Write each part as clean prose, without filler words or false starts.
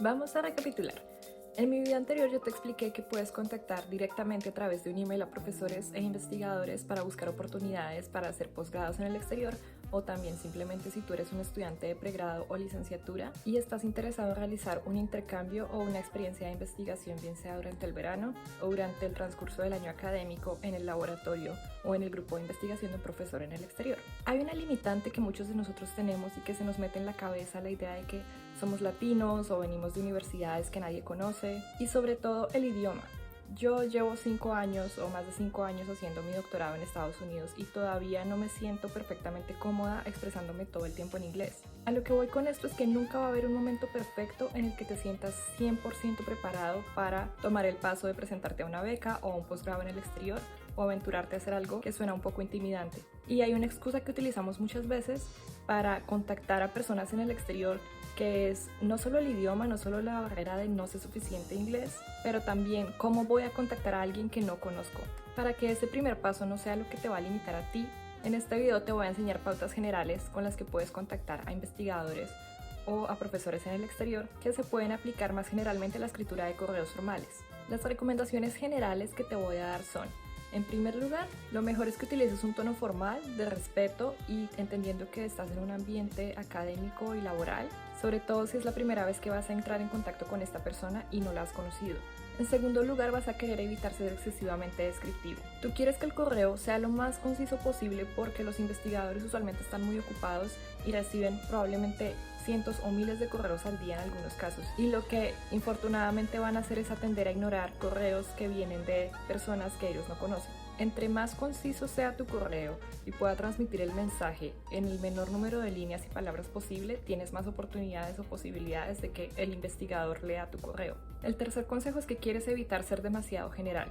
Vamos a recapitular. En mi video anterior yo te expliqué que puedes contactar directamente a través de un email a profesores e investigadores para buscar oportunidades para hacer posgrados en el exterior, o también simplemente si tú eres un estudiante de pregrado o licenciatura y estás interesado en realizar un intercambio o una experiencia de investigación, bien sea durante el verano o durante el transcurso del año académico en el laboratorio o en el grupo de investigación de un profesor en el exterior. Hay una limitante que muchos de nosotros tenemos y que se nos mete en la cabeza la idea de que somos latinos o venimos de universidades que nadie conoce, y sobre todo el idioma. Yo llevo 5 años o más de 5 años haciendo mi doctorado en Estados Unidos y todavía no me siento perfectamente cómoda expresándome todo el tiempo en inglés. A lo que voy con esto es que nunca va a haber un momento perfecto en el que te sientas 100% preparado para tomar el paso de presentarte a una beca o a un posgrado en el exterior o aventurarte a hacer algo que suena un poco intimidante. Y hay una excusa que utilizamos muchas veces para contactar a personas en el exterior, que es no solo el idioma, no solo la barrera de no sé suficiente inglés, pero también cómo voy a contactar a alguien que no conozco. Para que ese primer paso no sea lo que te va a limitar a ti, en este video te voy a enseñar pautas generales con las que puedes contactar a investigadores o a profesores en el exterior que se pueden aplicar más generalmente a la escritura de correos formales. Las recomendaciones generales que te voy a dar son: en primer lugar, lo mejor es que utilices un tono formal, de respeto y entendiendo que estás en un ambiente académico y laboral, sobre todo si es la primera vez que vas a entrar en contacto con esta persona y no la has conocido. En segundo lugar, vas a querer evitar ser excesivamente descriptivo. Tú quieres que el correo sea lo más conciso posible porque los investigadores usualmente están muy ocupados y reciben probablemente cientos o miles de correos al día en algunos casos, y lo que infortunadamente van a hacer es atender a ignorar correos que vienen de personas que ellos no conocen. Entre más conciso sea tu correo y pueda transmitir el mensaje en el menor número de líneas y palabras posible, tienes más oportunidades o posibilidades de que el investigador lea tu correo. El tercer consejo es que quieres evitar ser demasiado general.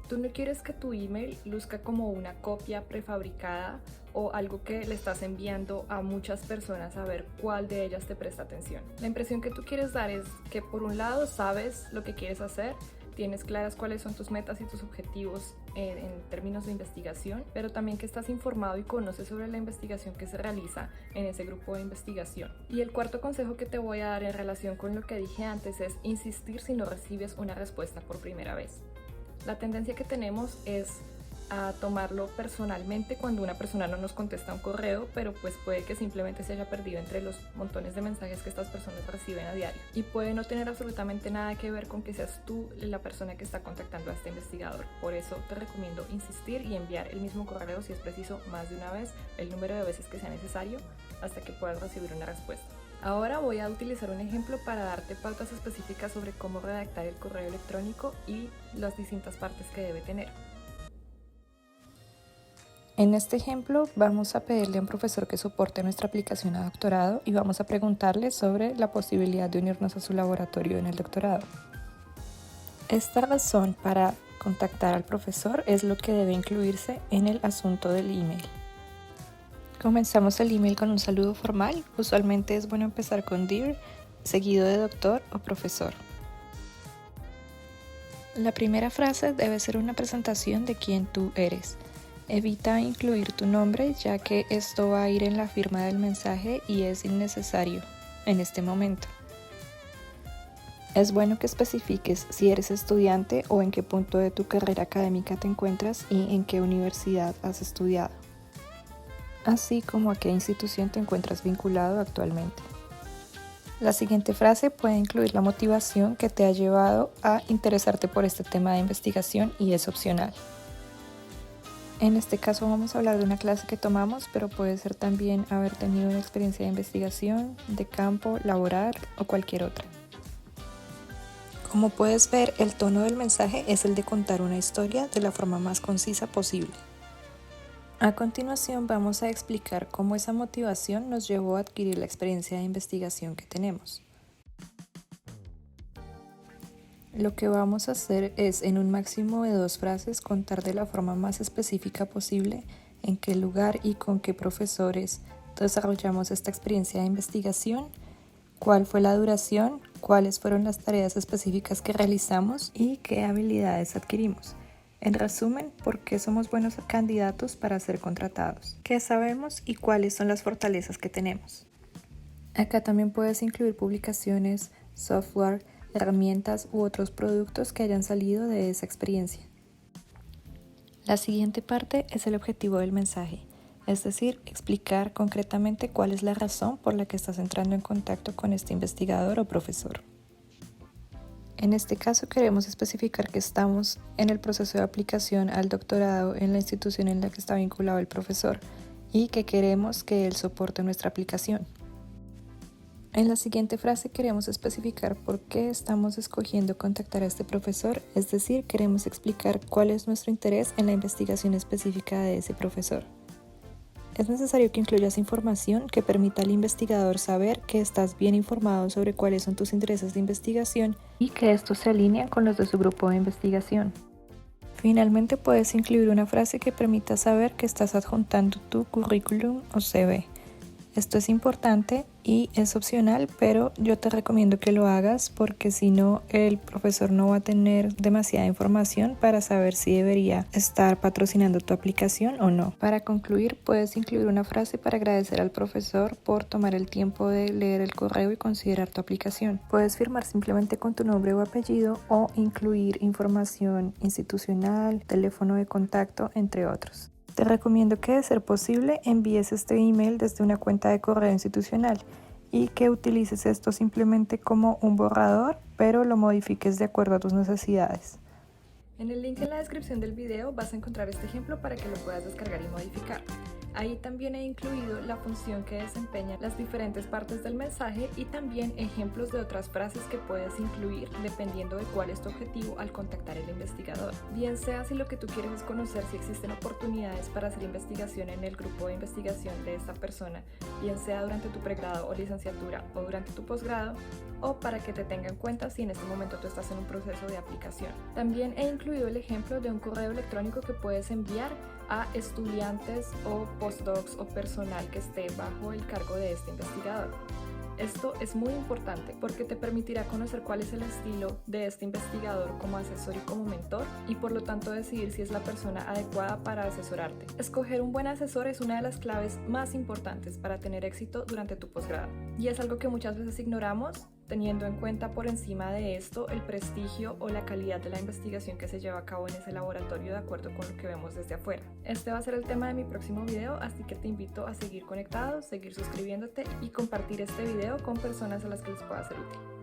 Tú no quieres que tu email luzca como una copia prefabricada o algo que le estás enviando a muchas personas a ver cuál de ellas te presta atención. La impresión que tú quieres dar es que, por un lado, sabes lo que quieres hacer, tienes claras cuáles son tus metas y tus objetivos en términos de investigación, pero también que estás informado y conoces sobre la investigación que se realiza en ese grupo de investigación. Y el cuarto consejo que te voy a dar en relación con lo que dije antes es insistir si no recibes una respuesta por primera vez. La tendencia que tenemos es a tomarlo personalmente cuando una persona no nos contesta un correo, pero pues puede que simplemente se haya perdido entre los montones de mensajes que estas personas reciben a diario, y puede no tener absolutamente nada que ver con que seas tú la persona que está contactando a este investigador. Por eso te recomiendo insistir y enviar el mismo correo, si es preciso, más de una vez, el número de veces que sea necesario, hasta que puedas recibir una respuesta. Ahora voy a utilizar un ejemplo para darte pautas específicas sobre cómo redactar el correo electrónico y las distintas partes que debe tener. En este ejemplo vamos a pedirle a un profesor que soporte nuestra aplicación a doctorado y vamos a preguntarle sobre la posibilidad de unirnos a su laboratorio en el doctorado. Esta razón para contactar al profesor es lo que debe incluirse en el asunto del email. Comenzamos el email con un saludo formal. Usualmente es bueno empezar con Dear, seguido de doctor o profesor. La primera frase debe ser una presentación de quién tú eres. Evita incluir tu nombre, ya que esto va a ir en la firma del mensaje y es innecesario en este momento. Es bueno que especifiques si eres estudiante o en qué punto de tu carrera académica te encuentras y en qué universidad has estudiado, así como a qué institución te encuentras vinculado actualmente. La siguiente frase puede incluir la motivación que te ha llevado a interesarte por este tema de investigación y es opcional. En este caso vamos a hablar de una clase que tomamos, pero puede ser también haber tenido una experiencia de investigación, de campo, laboral o cualquier otra. Como puedes ver, el tono del mensaje es el de contar una historia de la forma más concisa posible. A continuación vamos a explicar cómo esa motivación nos llevó a adquirir la experiencia de investigación que tenemos. Lo que vamos a hacer es, en un máximo de 2 frases, contar de la forma más específica posible en qué lugar y con qué profesores desarrollamos esta experiencia de investigación, cuál fue la duración, cuáles fueron las tareas específicas que realizamos y qué habilidades adquirimos. En resumen, por qué somos buenos candidatos para ser contratados, qué sabemos y cuáles son las fortalezas que tenemos. Acá también puedes incluir publicaciones software, herramientas u otros productos que hayan salido de esa experiencia. La siguiente parte es el objetivo del mensaje, es decir, explicar concretamente cuál es la razón por la que estás entrando en contacto con este investigador o profesor. En este caso queremos especificar que estamos en el proceso de aplicación al doctorado en la institución en la que está vinculado el profesor y que queremos que él soporte nuestra aplicación. En la siguiente frase queremos especificar por qué estamos escogiendo contactar a este profesor, es decir, queremos explicar cuál es nuestro interés en la investigación específica de ese profesor. Es necesario que incluyas información que permita al investigador saber que estás bien informado sobre cuáles son tus intereses de investigación y que estos se alinean con los de su grupo de investigación. Finalmente, puedes incluir una frase que permita saber que estás adjuntando tu currículum o CV. Esto es importante y es opcional, pero yo te recomiendo que lo hagas porque si no, el profesor no va a tener demasiada información para saber si debería estar patrocinando tu aplicación o no. Para concluir, puedes incluir una frase para agradecer al profesor por tomar el tiempo de leer el correo y considerar tu aplicación. Puedes firmar simplemente con tu nombre o apellido o incluir información institucional, teléfono de contacto, entre otros. Te recomiendo que, de ser posible, envíes este email desde una cuenta de correo institucional y que utilices esto simplemente como un borrador, pero lo modifiques de acuerdo a tus necesidades. En el link en la descripción del video vas a encontrar este ejemplo para que lo puedas descargar y modificar. Ahí también he incluido la función que desempeñan las diferentes partes del mensaje y también ejemplos de otras frases que puedes incluir dependiendo de cuál es tu objetivo al contactar al investigador. Bien sea si lo que tú quieres es conocer si existen oportunidades para hacer investigación en el grupo de investigación de esta persona, bien sea durante tu pregrado o licenciatura o durante tu posgrado, o para que te tenga en cuenta si en este momento tú estás en un proceso de aplicación. También he incluido el ejemplo de un correo electrónico que puedes enviar a estudiantes o postdocs o personal que esté bajo el cargo de este investigador. Esto es muy importante porque te permitirá conocer cuál es el estilo de este investigador como asesor y como mentor y por lo tanto decidir si es la persona adecuada para asesorarte. Escoger un buen asesor es una de las claves más importantes para tener éxito durante tu posgrado y es algo que muchas veces ignoramos, teniendo en cuenta por encima de esto el prestigio o la calidad de la investigación que se lleva a cabo en ese laboratorio de acuerdo con lo que vemos desde afuera. Este va a ser el tema de mi próximo video, así que te invito a seguir conectado, seguir suscribiéndote y compartir este video con personas a las que les pueda ser útil.